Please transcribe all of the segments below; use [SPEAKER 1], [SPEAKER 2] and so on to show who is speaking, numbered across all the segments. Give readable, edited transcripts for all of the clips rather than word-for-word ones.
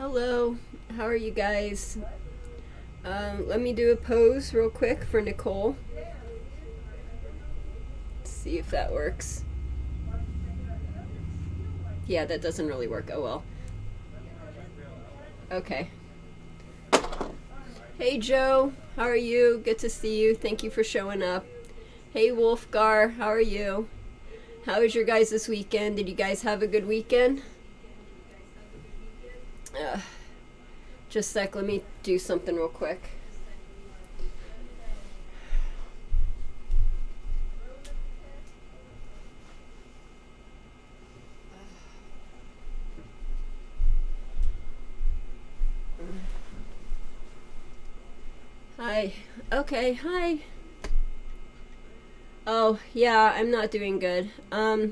[SPEAKER 1] Hello, how are you guys? Let me do a pose real quick for Nicole. See if that works. Yeah, that doesn't really work. Oh well. Okay. Hey Joe, how are you? Good to see you. Thank you for showing up. Hey Wolfgar, how are you? How was your guys this weekend? Did you guys have a good weekend? Just a sec, let me do something real quick. Hi. Okay, hi. Oh, yeah, I'm not doing good. Oh,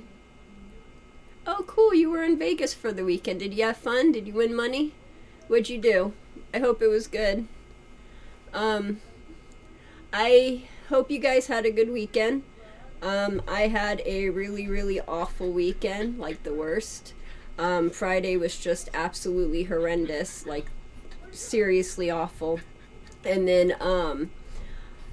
[SPEAKER 1] cool, you were in Vegas for the weekend. Did you have fun? Did you win money? What'd you do? I hope it was good. I hope you guys had a good weekend. I had a really awful weekend, like the worst. Friday was just absolutely horrendous, like seriously awful. And then,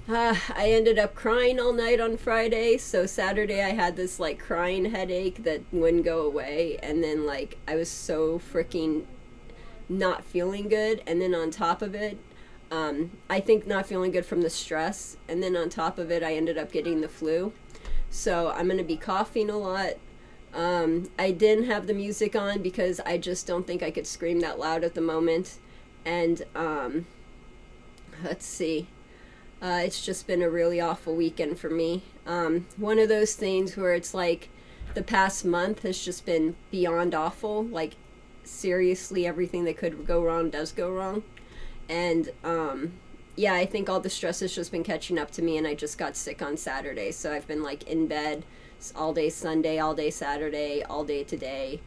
[SPEAKER 1] I ended up crying all night on Friday, so Saturday I had this like crying headache that wouldn't go away, and then like I was so freaking not feeling good, and then on top of it, I think not feeling good from the stress, and then on top of it I ended up getting the flu, so I'm gonna be coughing a lot. I didn't have the music on because I just don't think I could scream that loud at the moment, and let's see. It's just been a really awful weekend for me. One of those things where it's like the past month has just been beyond awful. Like, seriously, everything that could go wrong does go wrong. And, yeah, I think all the stress has just been catching up to me, and I just got sick on Saturday. So I've been, like, in bed all day Sunday, all day Saturday, all day today.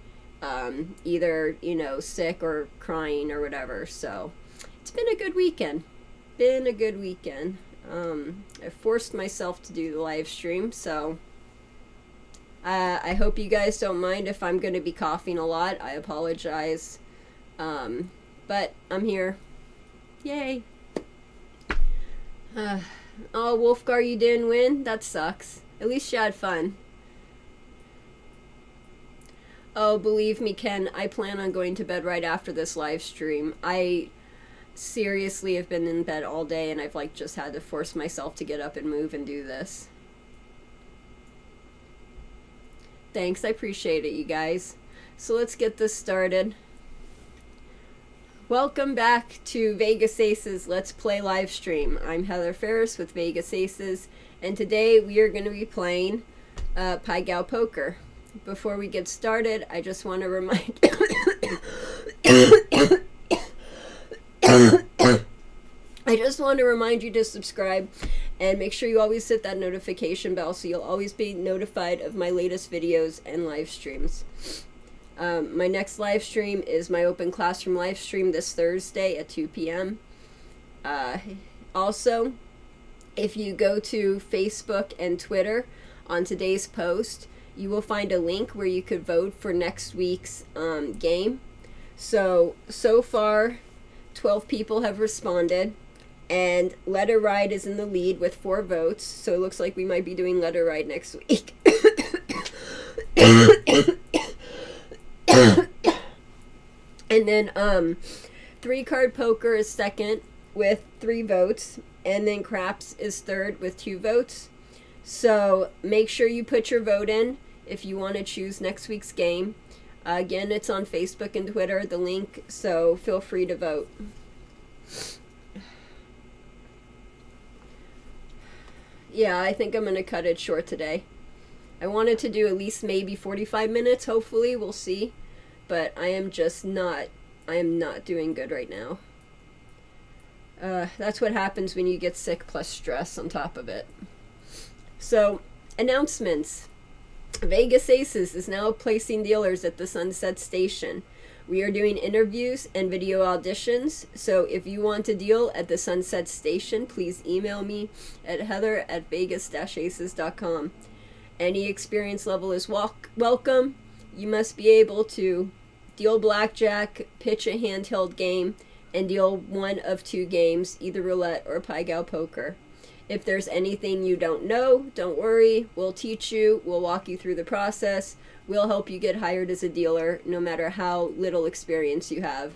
[SPEAKER 1] Either, you know, sick or crying or whatever. So it's been a good weekend. Been a good weekend. I forced myself to do the live stream, so I hope you guys don't mind if I'm going to be coughing a lot. I apologize, but I'm here. Yay. Oh, Wolfgar, you didn't win? That sucks. At least you had fun. Oh, believe me, Ken, I plan on going to bed right after this live stream. I seriously have been in bed all day, and I've like just had to force myself to get up and move and do this. Thanks, I appreciate it, you guys. So let's get this started. Welcome back to Vegas Aces Let's Play live stream. I'm Heather Ferris with Vegas Aces, and today we are going to be playing Pai-Gow Poker. Before we get started, I just want to remind I just want to remind you to subscribe and make sure you always hit that notification bell so you'll always be notified of my latest videos and live streams. My next live stream is my open classroom live stream this Thursday at 2 p.m. Also, if you go to Facebook and Twitter on today's post, you will find a link where you could vote for next week's game. So far, 12 people have responded, and Letter Ride is in the lead with 4 votes, so it looks like we might be doing Letter Ride next week. And then 3-Card Poker is second with 3 votes, and then Craps is third with 2 votes. So make sure you put your vote in if you want to choose next week's game. Again, it's on Facebook and Twitter, the link, so feel free to vote. Yeah, I think I'm going to cut it short today. I wanted to do at least maybe 45 minutes, hopefully, we'll see. But I am not doing good right now. That's what happens when you get sick plus stress on top of it. So, announcements. Vegas Aces is now placing dealers at the Sunset Station. We are doing interviews and video auditions, so if you want to deal at the Sunset Station, please email me at heather@vegas-aces.com. Any experience level is welcome. You must be able to deal blackjack, pitch a handheld game, and deal one of 2 games, either roulette or Pai-Gow Poker. If there's anything you don't know, don't worry. We'll teach you. We'll walk you through the process. We'll help you get hired as a dealer, no matter how little experience you have.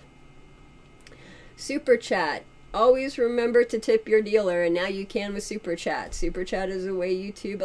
[SPEAKER 1] Super Chat. Always remember to tip your dealer, and now you can with Super Chat. Super Chat is a way YouTube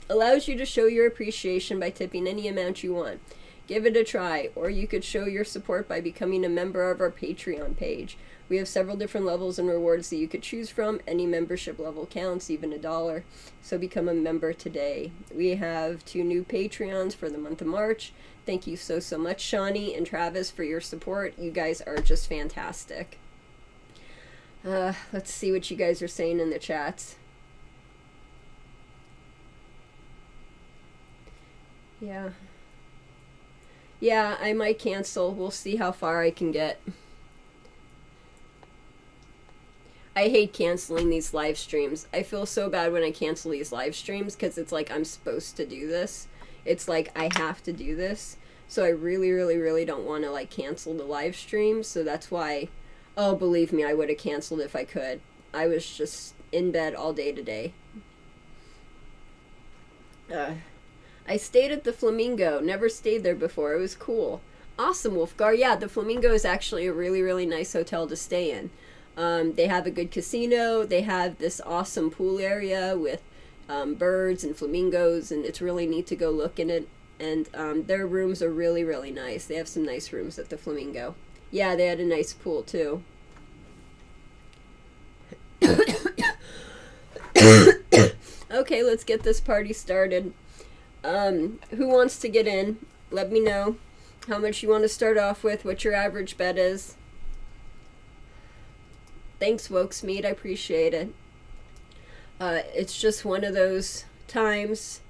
[SPEAKER 1] allows you to show your appreciation by tipping any amount you want. Give it a try, or you could show your support by becoming a member of our Patreon page. We have several different levels and rewards that you could choose from. Any membership level counts, even $1. So become a member today. We have 2 new Patreons for the month of March. Thank you so much, Shawnee and Travis, for your support. You guys are just fantastic. Let's see what you guys are saying in the chats. Yeah. Yeah, I might cancel. We'll see how far I can get. I hate canceling these live streams. I feel so bad when I cancel these live streams because it's like I'm supposed to do this. It's like I have to do this. So I really don't want to like cancel the live stream. So that's why, oh, believe me, I would have canceled if I could. I was just in bed all day today. I stayed at the Flamingo. Never stayed there before. It was cool. Awesome, Wolfgar. Yeah, the Flamingo is actually a really nice hotel to stay in. They have a good casino. They have this awesome pool area with birds and flamingos, and it's really neat to go look in it. And their rooms are really nice. They have some nice rooms at the Flamingo. Yeah, they had a nice pool too. Okay, let's get this party started. Who wants to get in? Let me know how much you want to start off with, what your average bet is. Thanks, Wokesmeat. I appreciate it. It's just one of those times.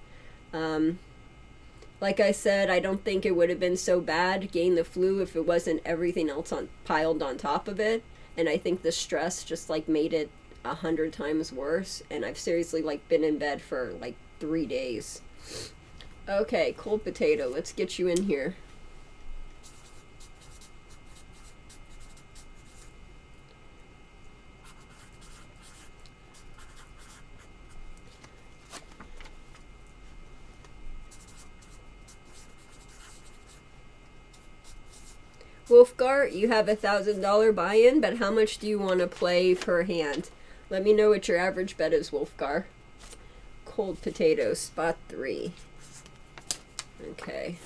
[SPEAKER 1] Like I said, I don't think it would have been so bad getting the flu if it wasn't everything else piled on top of it. And I think the stress just like made it 100 times worse. And I've seriously like been in bed for like 3 days. Okay, cold potato. Let's get you in here. Wolfgar, you have $1,000 buy-in, but how much do you want to play per hand? Let me know what your average bet is, Wolfgar. Cold potato, spot 3. Okay.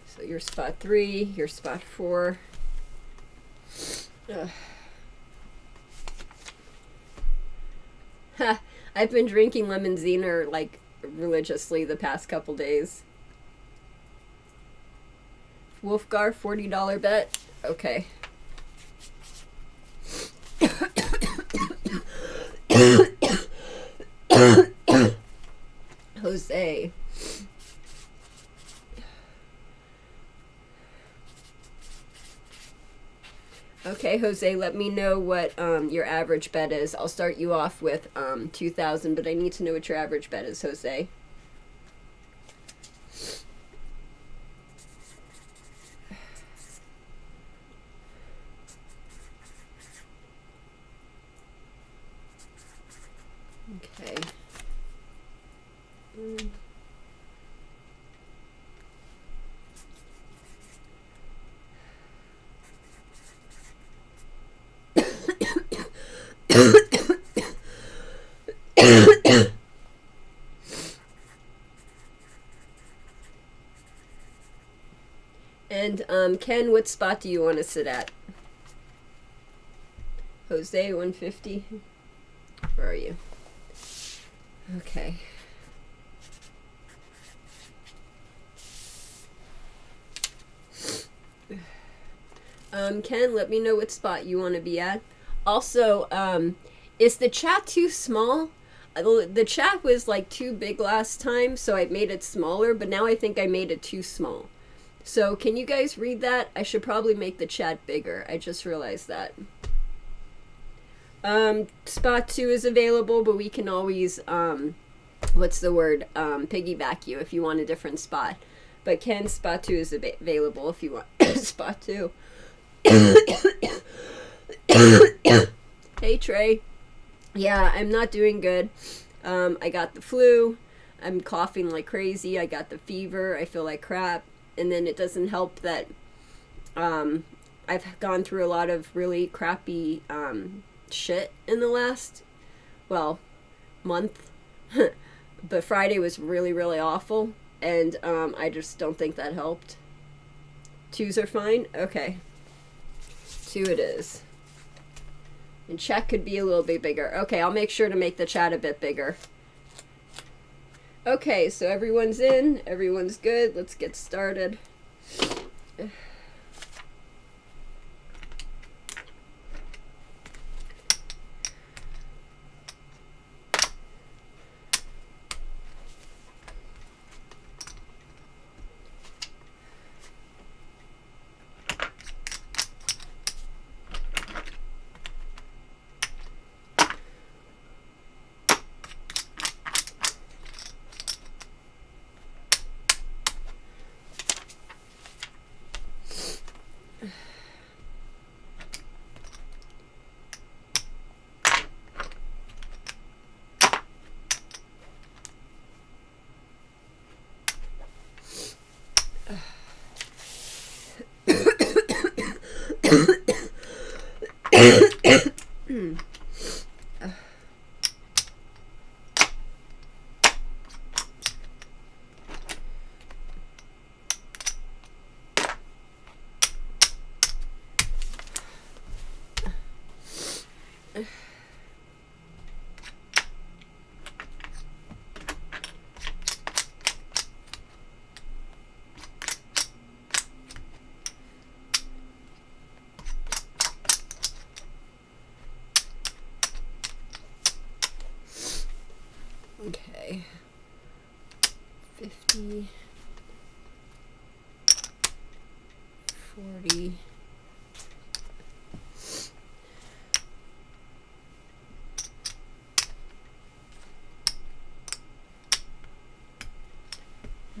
[SPEAKER 1] So your spot 3, your spot 4. Ha! I've been drinking Lemon-Ziner like religiously the past couple days. Wolfgar, $40 bet. Okay. Jose. Okay, Jose, let me know what your average bet is. I'll start you off with 2,000, but I need to know what your average bet is, Jose. Okay. And Ken, what spot do you want to sit at? Jose, 150. Where are you? Okay. Ken, let me know what spot you want to be at. Also, is the chat too small? The chat was like too big last time, so I made it smaller, but now I think I made it too small. So can you guys read that? I should probably make the chat bigger. I just realized that. Spot 2 is available, but we can always what's the word, piggyback you if you want a different spot. But Ken's spot 2 is available if you want spot 2. Hey Trey. Yeah, I'm not doing good. I got the flu. I'm coughing like crazy. I got the fever. I feel like crap. And then it doesn't help that I've gone through a lot of really crappy shit in the last, well, month. But Friday was really, really awful. And I just don't think that helped. 2s are fine? Okay. 2 it is. And chat could be a little bit bigger. Okay, I'll make sure to make the chat a bit bigger. Okay, so everyone's in. Everyone's good. Let's get started. Okay. 50, 40.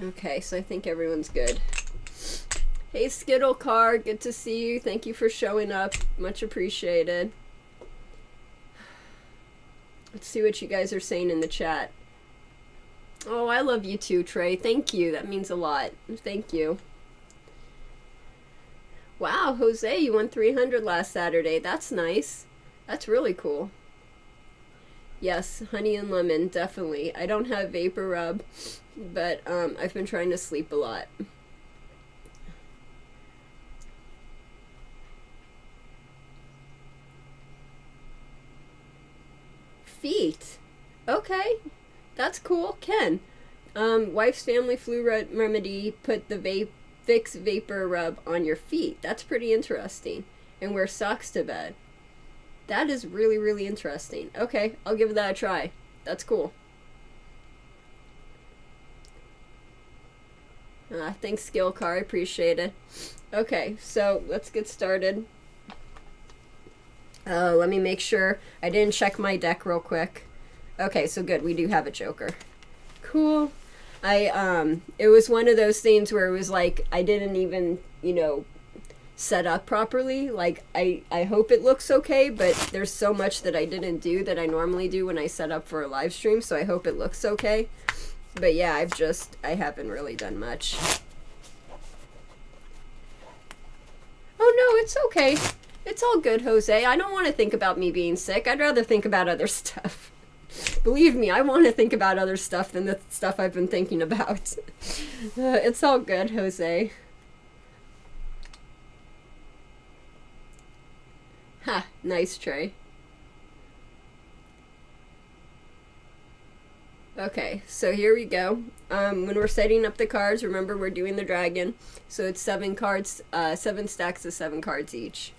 [SPEAKER 1] Okay, so I think everyone's good. Hey Skittle Car, good to see you. Thank you for showing up. Much appreciated. Let's see what you guys are saying in the chat. Oh, I love you too, Trey. Thank you. That means a lot. Thank you. Wow, Jose, you won 300 last Saturday. That's nice. That's really cool. Yes, honey and lemon, definitely. I don't have vapor rub, but I've been trying to sleep a lot. Feet. Okay, that's cool. Ken, wife's family flu remedy, put the Vicks vapor rub on your feet. That's pretty interesting. And wear socks to bed. That is really, really interesting. Okay, I'll give that a try. That's cool. Thanks, Skill Car. I appreciate it. Okay, so let's get started. Let me make sure. I didn't check my deck real quick. Okay, so good. We do have a Joker. Cool. It was one of those things where it was like, I didn't even, you know, set up properly. Like, I hope it looks okay, but there's so much that I didn't do that I normally do when I set up for a live stream, so I hope it looks okay. But yeah, I haven't really done much. Oh no, it's okay. It's all good, Jose. I don't want to think about me being sick. I'd rather think about other stuff. Believe me, I want to think about other stuff than the stuff I've been thinking about. It's all good, Jose. Ha, nice, Trey. Okay, so here we go. When we're setting up the cards, remember we're doing the dragon. So it's 7 cards, 7 stacks of 7 cards each.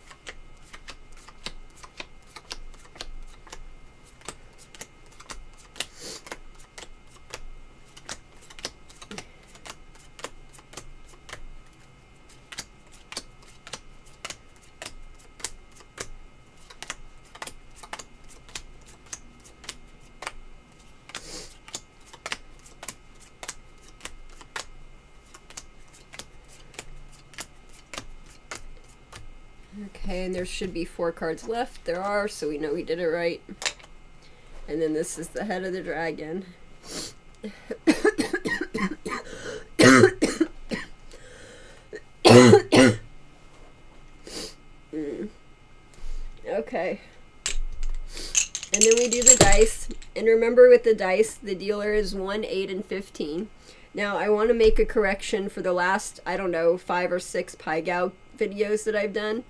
[SPEAKER 1] Okay, and there should be 4 cards left. There are, so we know we did it right. And then this is the head of the dragon. Okay. And then we do the dice. And remember with the dice, the dealer is 1, 8, and 15. Now, I want to make a correction for the last, I don't know, 5 or 6 Pai-Gow videos that I've done.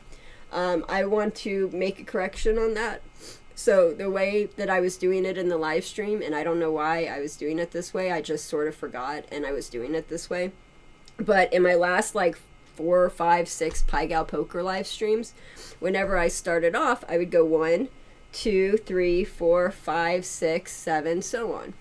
[SPEAKER 1] I want to make a correction on that. So the way that I was doing it in the live stream, and I don't know why I was doing it this way, I just sort of forgot and I was doing it this way. But in my last like 4, 5, 6 Pai-Gow Poker live streams, whenever I started off, I would go 1, 2, 3, 4, 5, 6, 7, so on.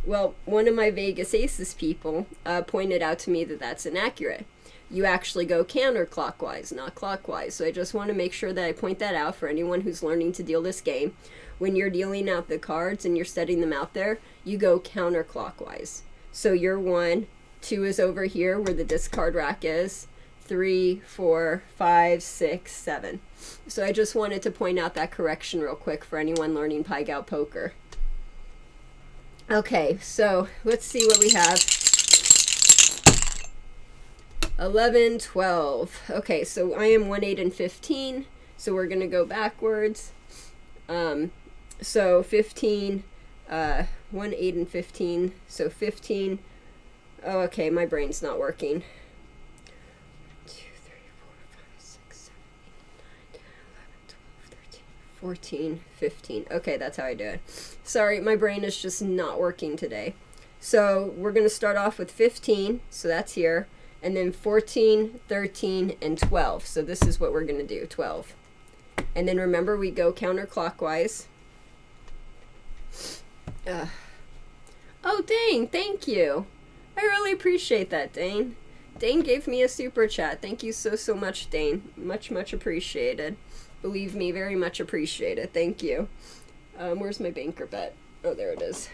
[SPEAKER 1] Well, one of my Vegas Aces people pointed out to me that that's inaccurate. You actually go counterclockwise, not clockwise. So I just want to make sure that I point that out for anyone who's learning to deal this game. When you're dealing out the cards and you're setting them out there, you go counterclockwise. So your 1, 2 is over here where the discard rack is, 3, 4, 5, 6, 7. So I just wanted to point out that correction real quick for anyone learning Pai-Gow Poker. Okay, so let's see what we have. 11, 12. Okay, so I am 1, 8, and 15. So we're going to go backwards. So 15, 1, 8, and 15. So 15. Oh, okay, my brain's not working. 2, 3, 4, 5, 6, 7, 8, 9, 10, 11, 12, 13, 14, 15. Okay, that's how I do it. Sorry, my brain is just not working today. So we're going to start off with 15. So that's here. And then 14, 13, and 12. So this is what we're going to do, 12. And then remember, we go counterclockwise. Oh, Dane, thank you. I really appreciate that, Dane. Dane gave me a super chat. Thank you so, so much, Dane. Much, much appreciated. Believe me, very much appreciated. Thank you. Where's my banker bet? Oh, there it is.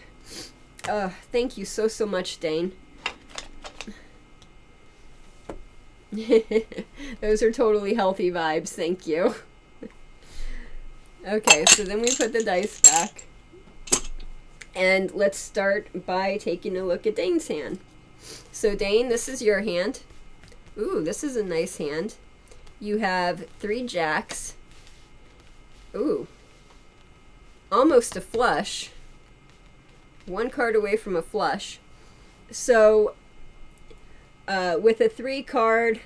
[SPEAKER 1] Thank you so, so much, Dane. Those are totally healthy vibes. Thank you. Okay, so then we put the dice back. And let's start by taking a look at Dane's hand. So Dane, this is your hand. Ooh, this is a nice hand. You have 3 jacks. Ooh. Almost a flush. 1 card away from a flush. So with a 3 card,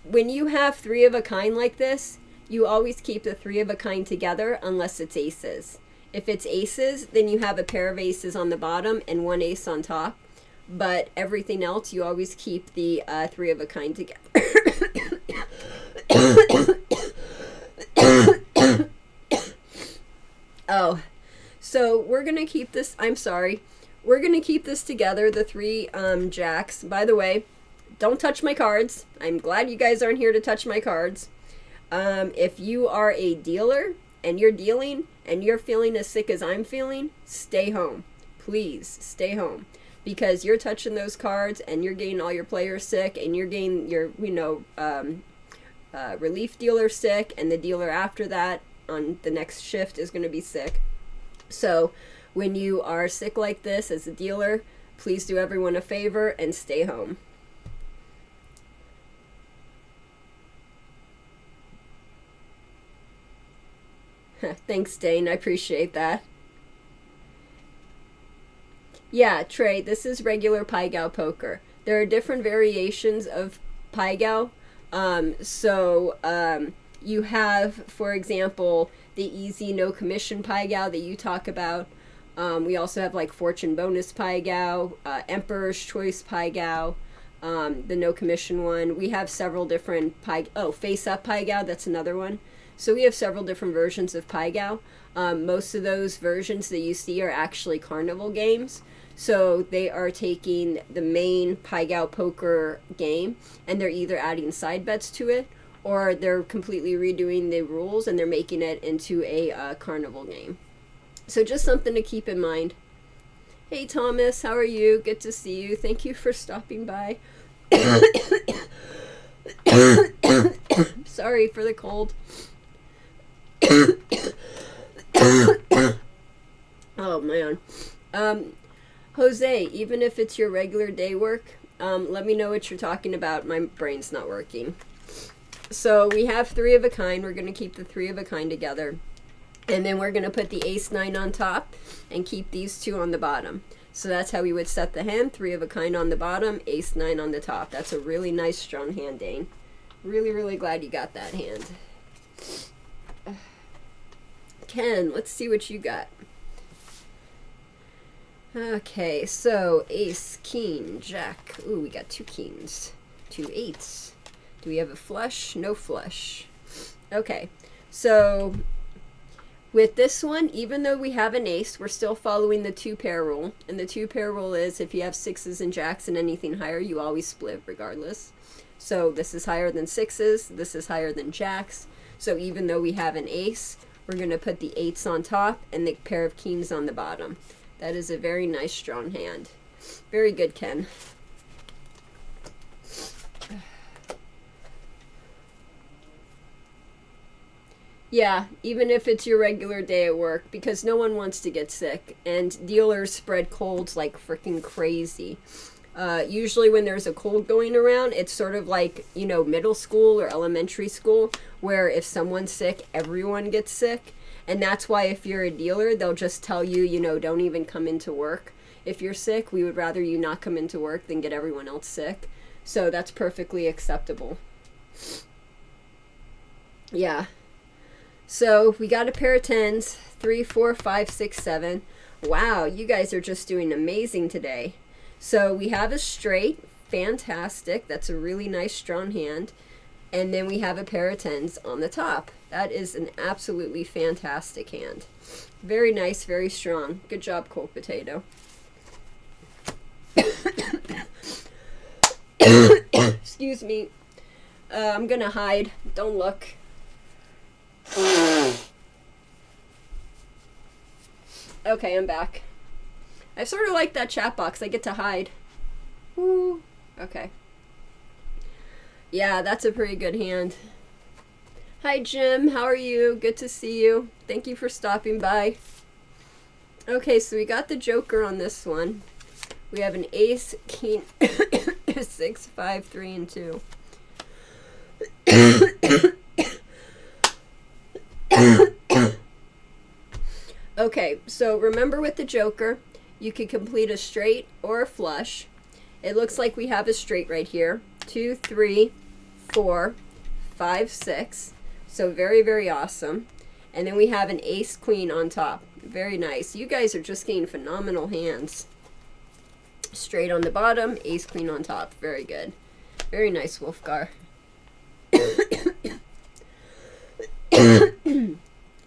[SPEAKER 1] when you have 3 of a kind like this, you always keep the 3 of a kind together unless it's aces. If it's aces, then you have a pair of aces on the bottom and 1 ace on top. But everything else, you always keep the 3 of a kind together. Oh, so we're going to keep this, I'm sorry. We're going to keep this together, the 3 jacks. By the way, don't touch my cards. I'm glad you guys aren't here to touch my cards. If you are a dealer and you're dealing and you're feeling as sick as I'm feeling, stay home. Please stay home. Because you're touching those cards and you're getting all your players sick and you're getting your, you know, relief dealer sick, and the dealer after that on the next shift is going to be sick. So when you are sick like this as a dealer, please do everyone a favor and stay home. Thanks, Dane. I appreciate that. Yeah, Trey, this is regular Pai-Gow Poker. There are different variations of Pai-Gow. You have, for example, the easy no commission Pai-Gow that you talk about. We also have like Fortune Bonus Pai-Gow, Emperor's Choice Pai-Gow, the no commission one. We have several different Face Up Pai-Gow, that's another one. So we have several different versions of Pai-Gow. Most of those versions that you see are actually carnival games. So they are taking the main Pai-Gow Poker game and they're either adding side bets to it, or they're completely redoing the rules and they're making it into a carnival game. So just something to keep in mind. Hey Thomas, how are you? Good to see you. Thank you for stopping by. Sorry for the cold. Oh, man. Jose, even if it's your regular day work, let me know what you're talking about. My brain's not working. So we have 3 of a kind. We're going to keep the 3 of a kind together. And then we're going to put the ace-9 on top and keep these 2 on the bottom. So that's how we would set the hand. 3 of a kind on the bottom, ace-9 on the top. That's a really nice, strong hand, Dane. Really, really glad you got that hand. Ken, let's see what you got. Okay, so ace, king, jack. Ooh, we got 2 kings, 2 8s. Do we have a flush? No flush. Okay, so with this one, even though we have an ace, we're still following the 2-pair rule. And the 2-pair rule is if you have 6s and jacks and anything higher, you always split regardless. So this is higher than 6s, this is higher than jacks. So even though we have an ace, we're going to put the 8s on top and the pair of kings on the bottom. That is a very nice, strong hand. Very good, Ken. Yeah, even if it's your regular day at work, because no one wants to get sick, and dealers spread colds like freaking crazy. Usually when there's a cold going around, it's sort of like, you know, middle school or elementary school, where if someone's sick, everyone gets sick. And that's why if you're a dealer, they'll just tell you, you know, don't even come into work. If you're sick, we would rather you not come into work than get everyone else sick. So that's perfectly acceptable. Yeah. So we got a pair of 10s, 3, 4, 5, 6, 7. Wow, you guys are just doing amazing today. So we have a straight, fantastic. That's a really nice, strong hand. And then we have a pair of 10s on the top. That is an absolutely fantastic hand. Very nice, very strong. Good job, Cold Potato. Excuse me. I'm gonna hide. Don't look. Okay, I'm back. I sort of like that chat box. I get to hide. Woo. Okay. Yeah, that's a pretty good hand. Hi, Jim. How are you? Good to see you. Thank you for stopping by. Okay, so we got the joker on this one. We have an ace, king, 6, 5, 3, and 2. Okay, so remember with the joker, you can complete a straight or a flush. It looks like we have a straight right here. 2, 3, 4, 5, 6. So very, very awesome. And then we have an ace queen on top. Very nice. You guys are just getting phenomenal hands. Straight on the bottom, ace queen on top. Very good. Very nice, Wolfgar.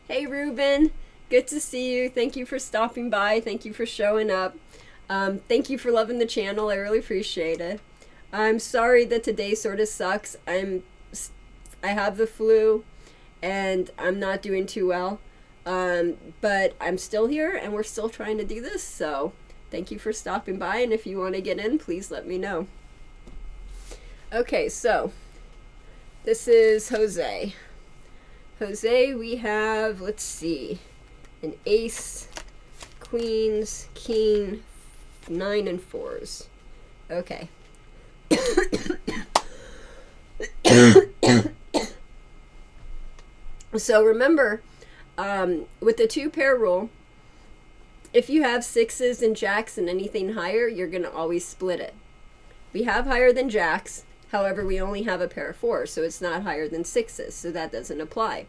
[SPEAKER 1] Hey, Ruben. Good to see you. Thank you for stopping by. Thank you for showing up. Thank you for loving the channel. I really appreciate it. I'm sorry that today sort of sucks. I have the flu and I'm not doing too well. But I'm still here and we're still trying to do this. So thank you for stopping by. And if you want to get in, please let me know. Okay, so this is Jose. Jose, we have, let's see, an ace, queens, king, 9 and 4s. Okay. So remember, with the 2-pair rule, if you have 6s and jacks and anything higher, you're going to always split it. We have higher than jacks. However, we only have a pair of 4s, so it's not higher than 6s, so that doesn't apply.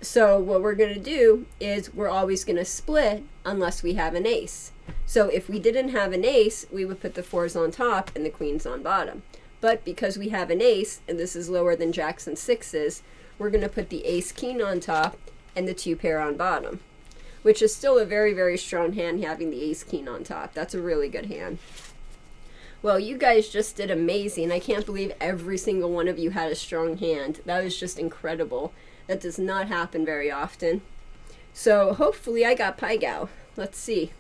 [SPEAKER 1] So what we're going to do is we're always going to split unless we have an ace. So if we didn't have an ace, we would put the 4s on top and the queens on bottom. But because we have an ace, and this is lower than jacks and 6s, we're going to put the ace king on top and the 2-pair on bottom, which is still a very, very strong hand having the ace king on top. That's a really good hand. Well, you guys just did amazing. I can't believe every single one of you had a strong hand. That was just incredible. That does not happen very often. So hopefully I got Pai-Gow. Let's see.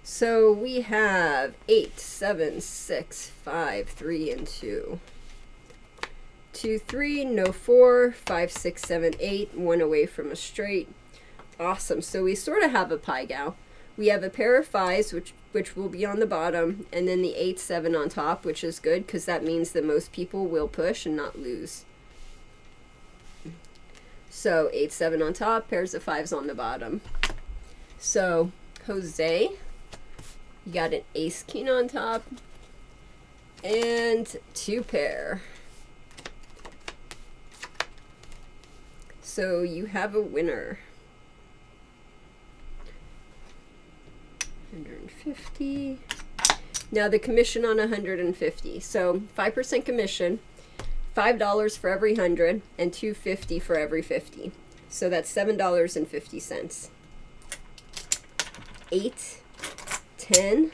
[SPEAKER 1] So we have 8, 7, 6, 5, 3, and 2. 2, 3, no 4, 5, 6, 7, 8, 1 away from a straight. Awesome. So we sort of have a Pai-Gow. We have a pair of 5s, which will be on the bottom, and then the 8, 7 on top, which is good because that means that most people will push and not lose. So 8, 7 on top, pairs of 5s on the bottom. So Jose, you got an ace king on top and 2 pair. So you have a winner. 150. Now the commission on 150. So 5% commission, $5 for every 100, and $2.50 for every 50. So that's $7.50. 8, 10,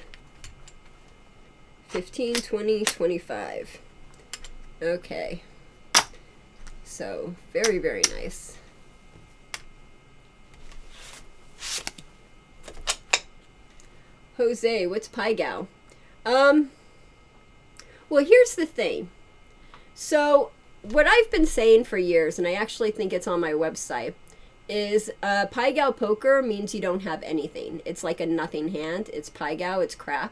[SPEAKER 1] 15, 20, 25. Okay. So very, very nice. Jose, what's Pai-Gow? Well, here's the thing. So what I've been saying for years, and I actually think it's on my website, is Pai-Gow Poker means you don't have anything. It's like a nothing hand. It's Pai-Gow, it's crap.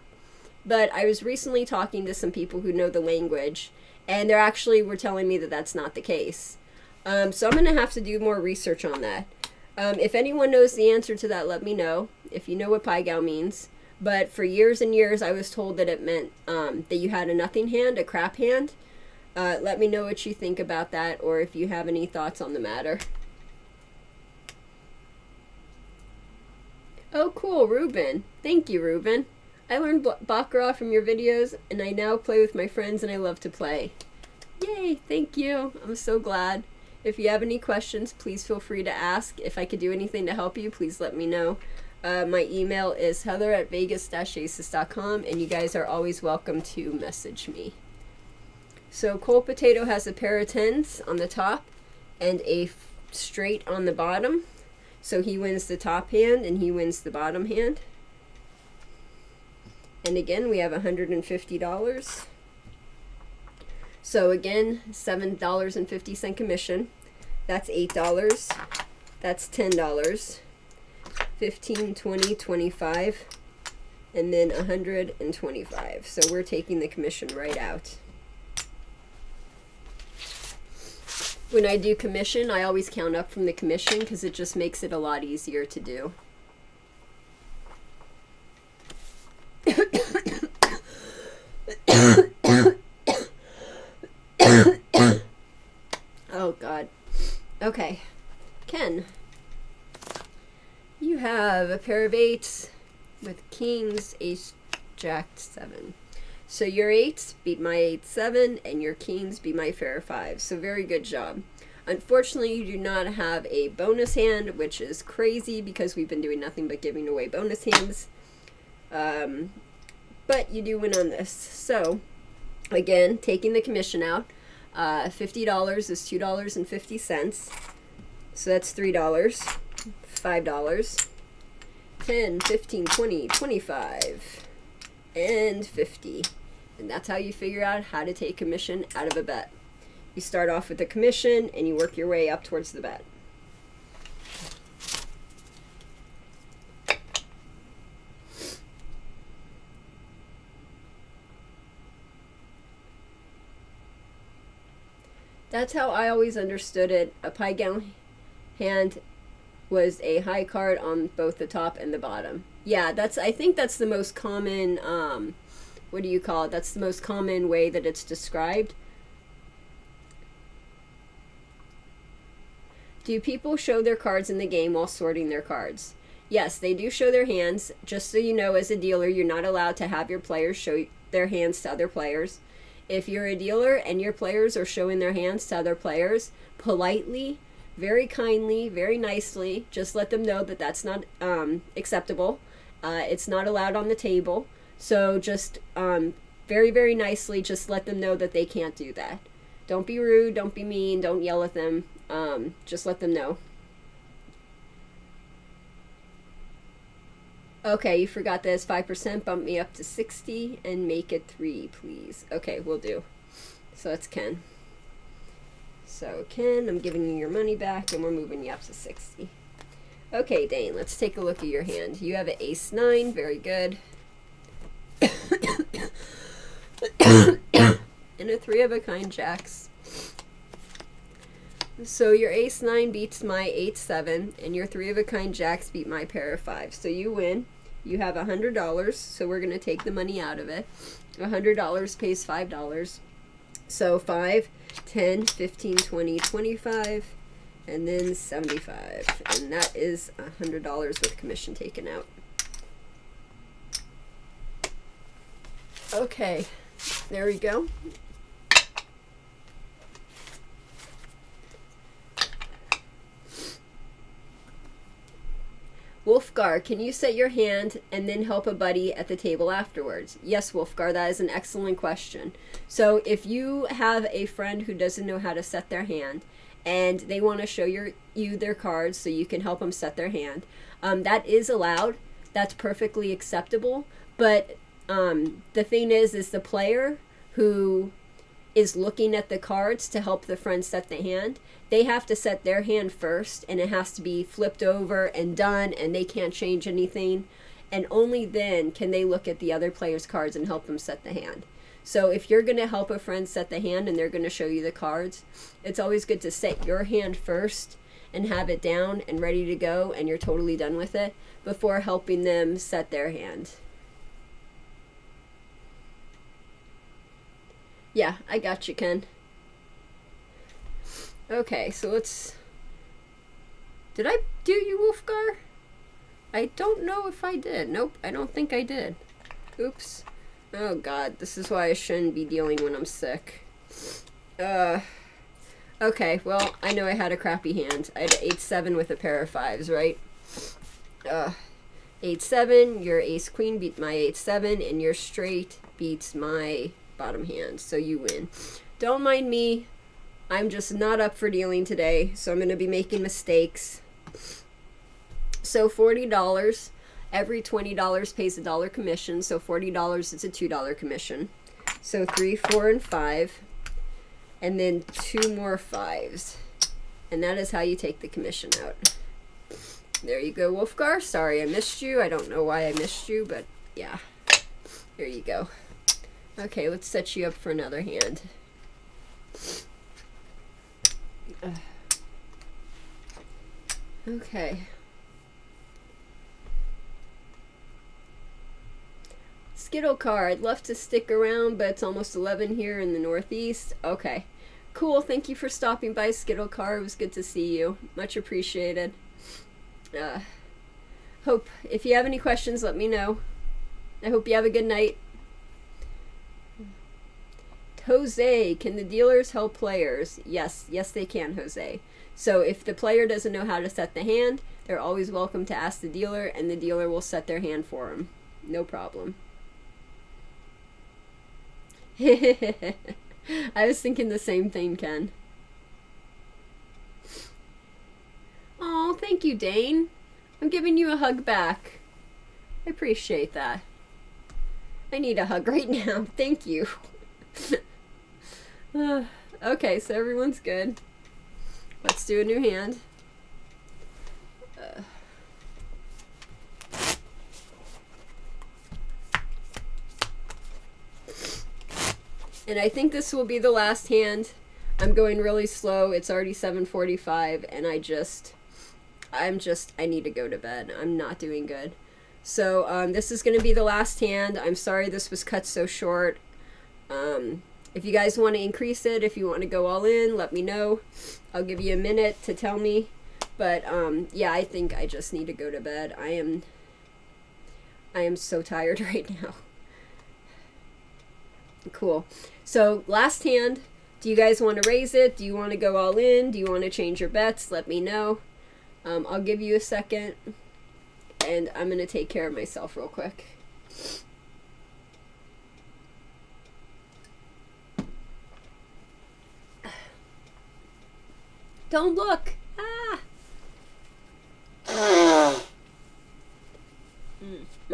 [SPEAKER 1] But I was recently talking to some people who know the language, and they actually were telling me that that's not the case. So I'm going to have to do more research on that. If anyone knows the answer to that, let me know, if you know what Pai-Gow means. But for years and years, I was told that it meant that you had a nothing hand, a crap hand. Let me know what you think about that, or if you have any thoughts on the matter. Oh, cool, Ruben. Thank you, Ruben. I learned Baccarat from your videos, and I now play with my friends, and I love to play. Yay, thank you. I'm so glad. If you have any questions, please feel free to ask. If I could do anything to help you, please let me know. My email is heather@vegas-aces.com, and you guys are always welcome to message me. So Cold Potato has a pair of 10s on the top and a straight on the bottom. So he wins the top hand and he wins the bottom hand. And again, we have $150. So again, $7.50 commission. That's $8. That's $10. 15, 20, 25, and then 125. So we're taking the commission right out. When I do commission, I always count up from the commission because it just makes it a lot easier to do. Oh God. Okay. Ken. You have a pair of 8s with kings, ace, jack, 7. So your 8s beat my 8, 7, and your kings beat my pair of 5. So very good job. Unfortunately, you do not have a bonus hand, which is crazy because we've been doing nothing but giving away bonus hands. But you do win on this. So, again, taking the commission out, $50 is $2.50. So that's $3. $5, 10, 15, 20, 25, and 50. And that's how you figure out how to take commission out of a bet. You start off with the commission and you work your way up towards the bet. That's how I always understood it. A Pai-Gow hand was a high card on both the top and the bottom. Yeah, I think that's the most common, what do you call it? That's the most common way that it's described. Do people show their cards in the game while sorting their cards? Yes, they do show their hands. Just so you know, as a dealer, you're not allowed to have your players show their hands to other players. If you're a dealer and your players are showing their hands to other players, politely, very kindly, very nicely, just let them know that that's not acceptable. It's not allowed on the table. So just very, very nicely, just let them know that they can't do that. Don't be rude, don't be mean, don't yell at them. Just let them know. Okay, you forgot this 5%. Bump me up to 60 and make it 3, please. Okay, we'll do. So that's Ken. So Ken, I'm giving you your money back and we're moving you up to 60. Okay, Dane, let's take a look at your hand. You have an ace 9, very good. And a 3 of a kind jacks. So your ace 9 beats my 8-7, and your 3 of a kind jacks beat my pair of 5. So you win. You have $100, so we're going to take the money out of it. $100 pays $5. So 5, 10, 15, 20, 25, and then 75. And that is $100 with commission taken out. Okay, there we go. Wolfgar, can you set your hand and then help a buddy at the table afterwards? Yes, Wolfgar, that is an excellent question. So if you have a friend who doesn't know how to set their hand and they want to show you their cards so you can help them set their hand, that is allowed. That's perfectly acceptable. But the thing is the player who is looking at the cards to help the friend set the hand, they have to set their hand first, and it has to be flipped over and done, and they can't change anything. And only then can they look at the other player's cards and help them set the hand. So if you're going to help a friend set the hand and they're going to show you the cards, it's always good to set your hand first and have it down and ready to go, and you're totally done with it before helping them set their hand. Yeah, I got you, Ken. Okay, so let's... Did I do you, Wolfgar? I don't know if I did. Nope, I don't think I did. Oops. Oh, God, this is why I shouldn't be dealing when I'm sick. Okay, well, I know I had a crappy hand. I had an 8-7 with a pair of 5s, right? 8-7, your ace-queen beat my 8-7, and your straight beats my bottom hand, so you win. Don't mind me. I'm just not up for dealing today, so I'm going to be making mistakes. So $40, every $20 pays $1 commission, so $40 is a $2 commission. So 3, 4, and 5, and then 2 more 5s. And that is how you take the commission out. There you go, Wolfgar. Sorry I missed you. I don't know why I missed you, but yeah. There you go. Okay, let's set you up for another hand. Okay. Skittle car, I'd love to stick around, but it's almost 11 here in the Northeast. Okay. Cool, thank you for stopping by, Skittle car. It was good to see you. Much appreciated. Hope, if you have any questions, let me know. I hope you have a good night. Jose, can the dealers help players? Yes, yes they can, Jose. So if the player doesn't know how to set the hand, they're always welcome to ask the dealer, and the dealer will set their hand for them. No problem. I was thinking the same thing, Ken. Oh, thank you, Dane. I'm giving you a hug back. I appreciate that. I need a hug right now. Thank you. Okay, so everyone's good. Let's do a new hand. And I think this will be the last hand. I'm going really slow. It's already 7:45, and I need to go to bed. I'm not doing good. So this is going to be the last hand. I'm sorry this was cut so short. If you guys want to increase it, if you want to go all in, let me know. I'll give you a minute to tell me. But yeah, I think I just need to go to bed. I am so tired right now. Cool. So last hand. Do you guys want to raise it? Do you want to go all in? Do you want to change your bets? Let me know. I'll give you a second. And I'm going to take care of myself real quick. Don't look. Ah.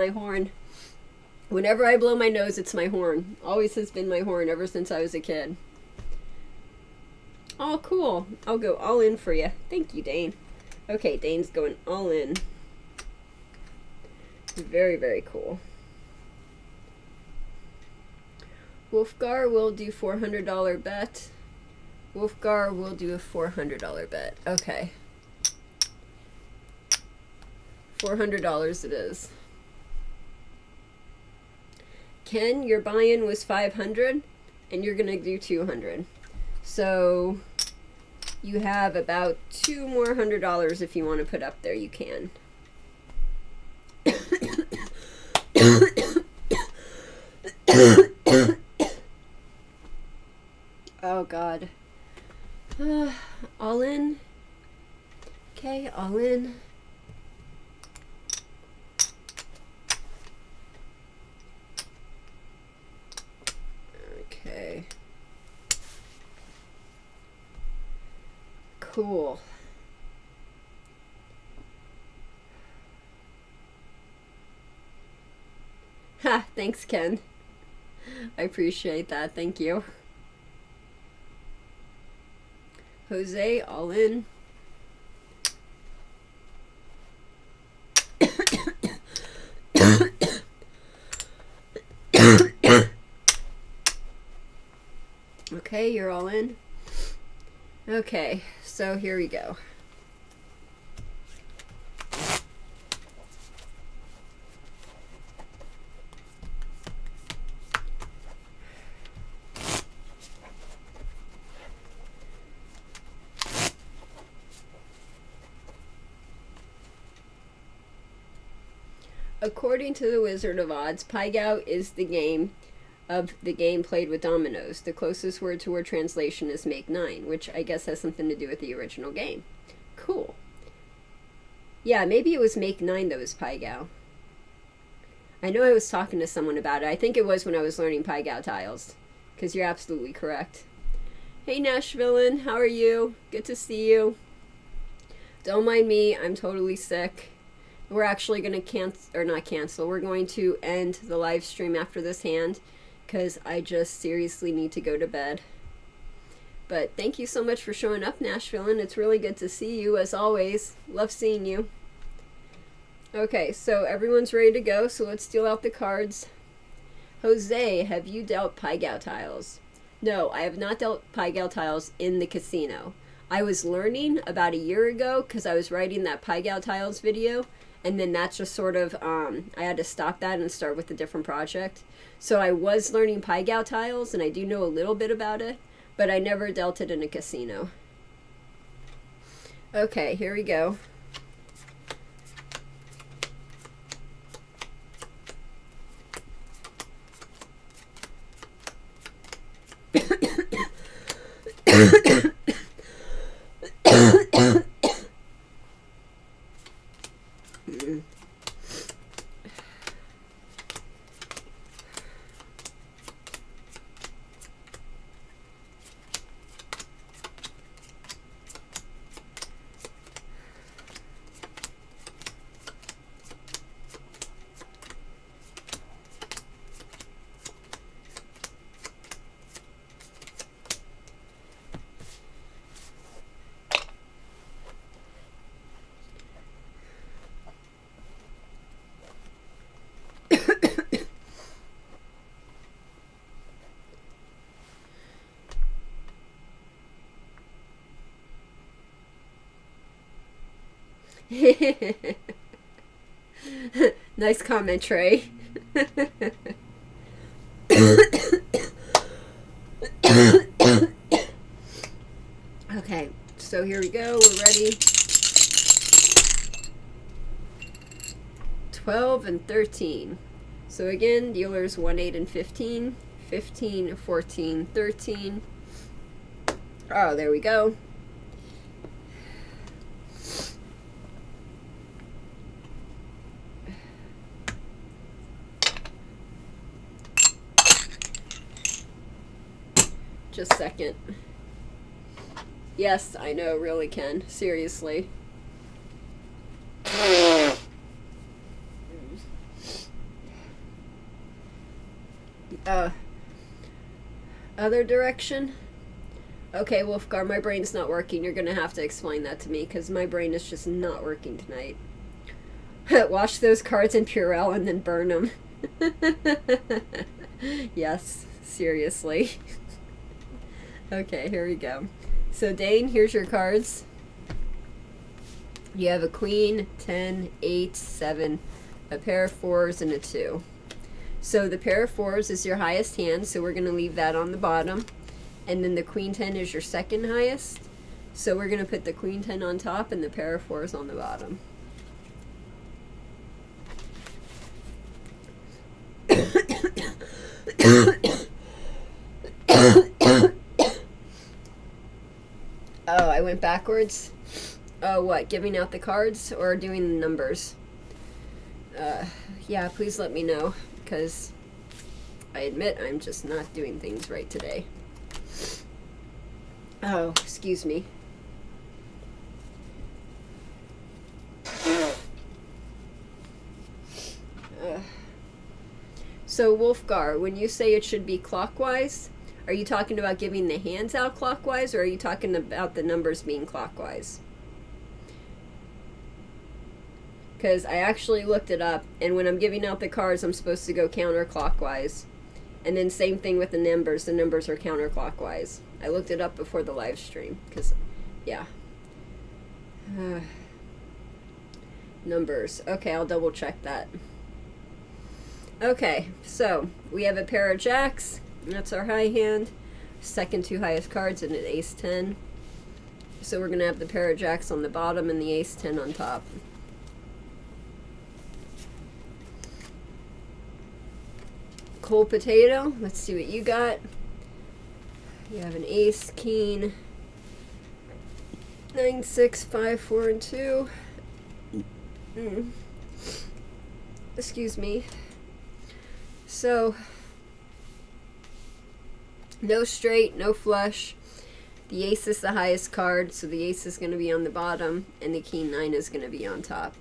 [SPEAKER 1] my horn. Whenever I blow my nose, it's my horn. Always has been my horn ever since I was a kid. Oh, cool. I'll go all in for you. Thank you, Dane. Okay, Dane's going all in. Very, very cool. Wolfgar will do $400 bet. Wolfgar will do a $400 bet. Okay. $400 it is. Ken, your buy-in was $500 and you're gonna do $200. So you have about $2 more $100 if you want to put up there, you can. Oh God. All in. Okay, all in. Okay. Cool. Ha, thanks, Ken. I appreciate that. Thank you. Jose, all in. Okay, you're all in. Okay, so here we go. According to the Wizard of Odds, Pai-Gow is the game played with dominoes. The closest word-to-word translation is Make 9, which I guess has something to do with the original game. Cool. Yeah, maybe it was Make 9 that was Pai-Gow. I know I was talking to someone about it. I think it was when I was learning Pai-Gow tiles, because you're absolutely correct. Hey, Nashvillean, how are you? Good to see you. Don't mind me, I'm totally sick. We're actually going to we're going to end the live stream after this hand because I just seriously need to go to bed. But thank you so much for showing up, Nashville, and it's really good to see you as always. Love seeing you. Okay, so everyone's ready to go, so let's deal out the cards. Jose, have you dealt Pai-Gow tiles? No, I have not dealt Pai-Gow tiles in the casino. I was learning about a year ago because I was writing that Pai-Gow tiles video. And then that's just sort of, I had to stop that and start with a different project. So I was learning Pai-Gow tiles, and I do know a little bit about it, but I never dealt it in a casino. Okay, here we go. Nice comment, Trey. Okay, so here we go. We're ready. 12 and 13. So again, dealers 1, 8, and 15. 15, 14, 13. Oh, there we go. Just a second. Yes, I know, really, Ken. Seriously. Uh, other direction? Okay, Wolfgar, my brain's not working. You're gonna have to explain that to me, because my brain is just not working tonight. Wash those cards in Purell and then burn them. Yes, seriously. Okay, here we go. So, Dane, here's your cards. You have a queen, 10, 8, 7, a pair of 4s, and a 2. So the pair of 4s is your highest hand, so we're going to leave that on the bottom. And then the queen 10 is your second highest. So we're going to put the queen 10 on top and the pair of 4s on the bottom. Oh, I went backwards? Oh, what? Giving out the cards or doing the numbers? Yeah, please let me know, because I admit I'm just not doing things right today. Oh, excuse me. So, Wolfgar, when you say it should be clockwise, are you talking about giving the hands out clockwise, or are you talking about the numbers being clockwise? Because I actually looked it up, and when I'm giving out the cards, I'm supposed to go counterclockwise. And then same thing with the numbers are counterclockwise. I looked it up before the live stream, because, yeah. Numbers. Okay, I'll double check that. Okay, so we have a pair of jacks. That's our high hand. Second two highest cards and an ace 10. So we're going to have the pair of jacks on the bottom and the ace 10 on top. Cold potato, let's see what you got. You have an ace, king, 9, 6, 5, 4, and 2. Excuse me. So, no straight, no flush. The ace is the highest card, so the ace is going to be on the bottom, and the king 9 is going to be on top.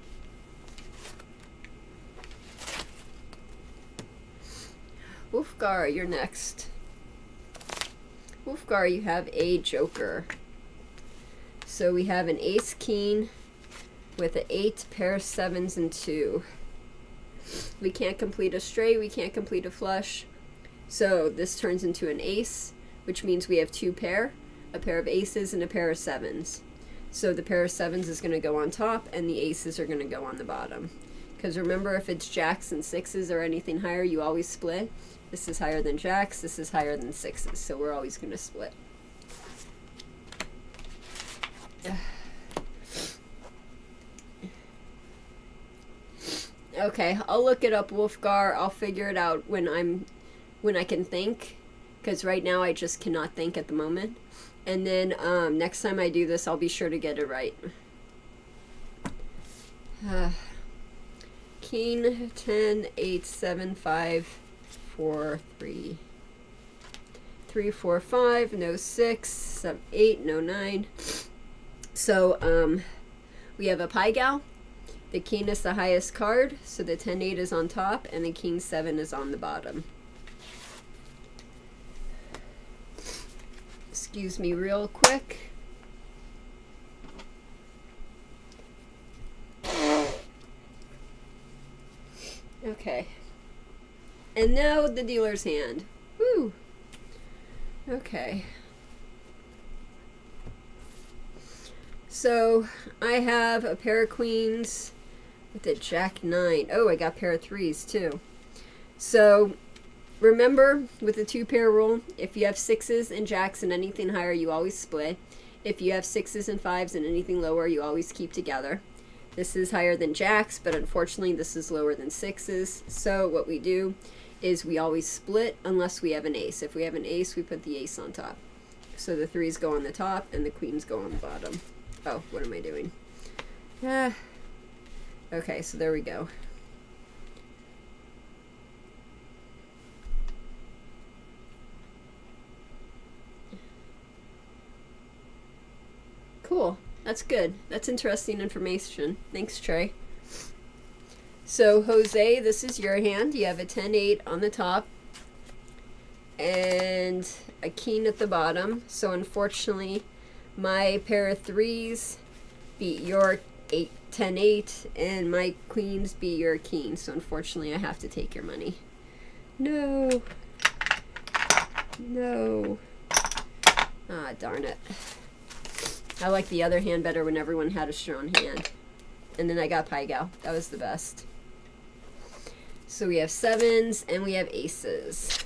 [SPEAKER 1] Wolfgar, you're next. Wolfgar, you have a joker. So we have an ace king with an 8, pair of 7s, and 2. We can't complete a straight, we can't complete a flush. So this turns into an ace, which means we have 2 pair, a pair of aces and a pair of 7s. So the pair of 7s is going to go on top and the aces are going to go on the bottom. Because remember, if it's jacks and 6s or anything higher, you always split. This is higher than jacks, this is higher than 6s, so we're always going to split. Okay, I'll look it up, Wolfgar. I'll figure it out when I can think, because right now I just cannot think at the moment. And then next time I do this, I'll be sure to get it right. King, 10, 8, 7, 5, 4, 3. 3, 4, 5, no 6, 7, 8, no 9. So we have a Pai-Gow. The king is the highest card, so the 10-8 is on top, and the king 7 is on the bottom. Excuse me real quick. Okay. And now the dealer's hand. Woo! Okay. So I have a pair of queens with a jack 9. Oh, I got a pair of 3s too. So remember, with the 2-pair rule, if you have 6s and jacks and anything higher, you always split. If you have 6s and 5s and anything lower, you always keep together. This is higher than jacks, but unfortunately this is lower than 6s. So what we do is we always split unless we have an ace. If we have an ace, we put the ace on top. So the 3s go on the top and the queens go on the bottom. Oh, what am I doing? Okay, so there we go. Cool. That's good. That's interesting information. Thanks, Trey. So, Jose, this is your hand. You have a 10-8 on the top. and a king at the bottom. So unfortunately, my pair of threes beat your 10-8, and my queens beat your king. So unfortunately, I have to take your money. No. No. Ah, darn it. I like the other hand better when everyone had a strong hand. And then I got Pai-Gow. That was the best. So we have sevens and we have aces.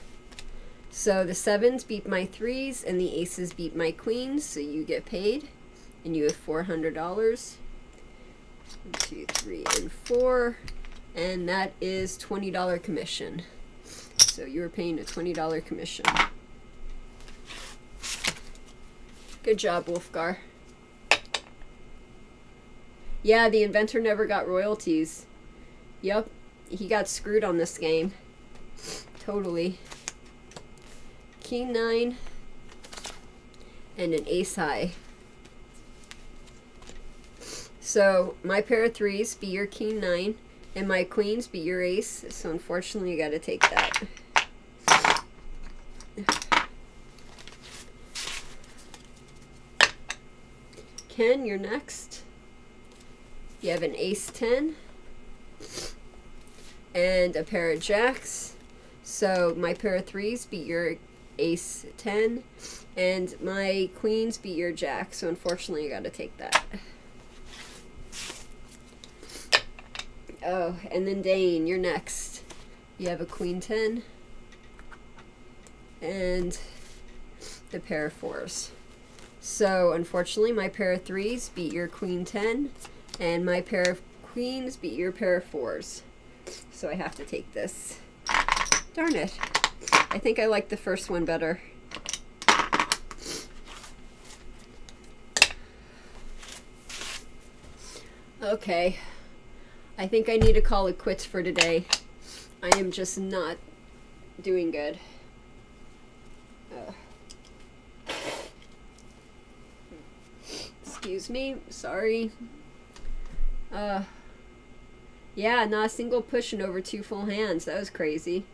[SPEAKER 1] So the sevens beat my threes and the aces beat my queens. So you get paid. And you have $400. 1, 2, 3, and 4. And that is $20 commission. So you were paying a $20 commission. Good job, Wolfgar. Yeah, the inventor never got royalties. Yep, he got screwed on this game. Totally. King 9 and an ace high. So my pair of threes beat your king 9 and my queens beat your ace. So unfortunately, you got to take that. Ken, you're next. You have an ace 10 and a pair of jacks. So my pair of threes beat your ace 10 and my queens beat your jack. So unfortunately, you got to take that. Oh, and then Dane, you're next. You have a queen 10 and the pair of fours. So unfortunately, my pair of threes beat your queen 10 and my pair of queens beat your pair of fours. So I have to take this. Darn it. I think I like the first one better. Okay. I think I need to call it quits for today. I am just not doing good. Excuse me. Sorry. Yeah, not a single push and over 2 full hands. That was crazy.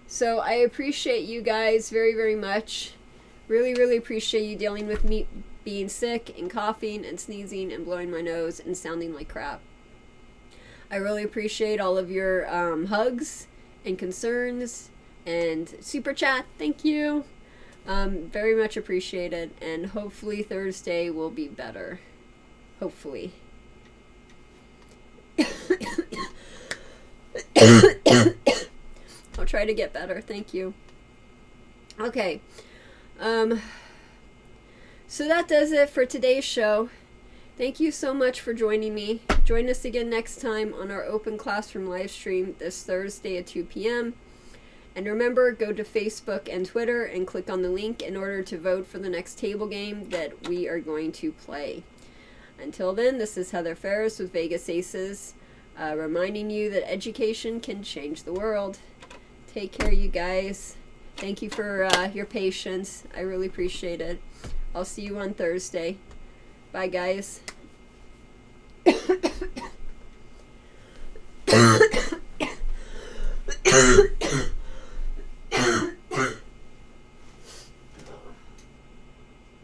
[SPEAKER 1] So I appreciate you guys very, very much. Really, really appreciate you dealing with me being sick and coughing and sneezing and blowing my nose and sounding like crap. I really appreciate all of your hugs and concerns and super chat. Thank you. Very much appreciated, and hopefully Thursday will be better. Hopefully. I'll try to get better. Thank you. Okay. So that does it for today's show. Thank you so much for joining me. Join us again next time on our open classroom live stream this Thursday at 2 p.m. And remember, go to Facebook and Twitter and click on the link in order to vote for the next table game that we are going to play. Until then, this is Heather Ferris with Vegas Aces, reminding you that education can change the world. Take care, you guys. Thank you for your patience. I really appreciate it. I'll see you on Thursday. Bye, guys.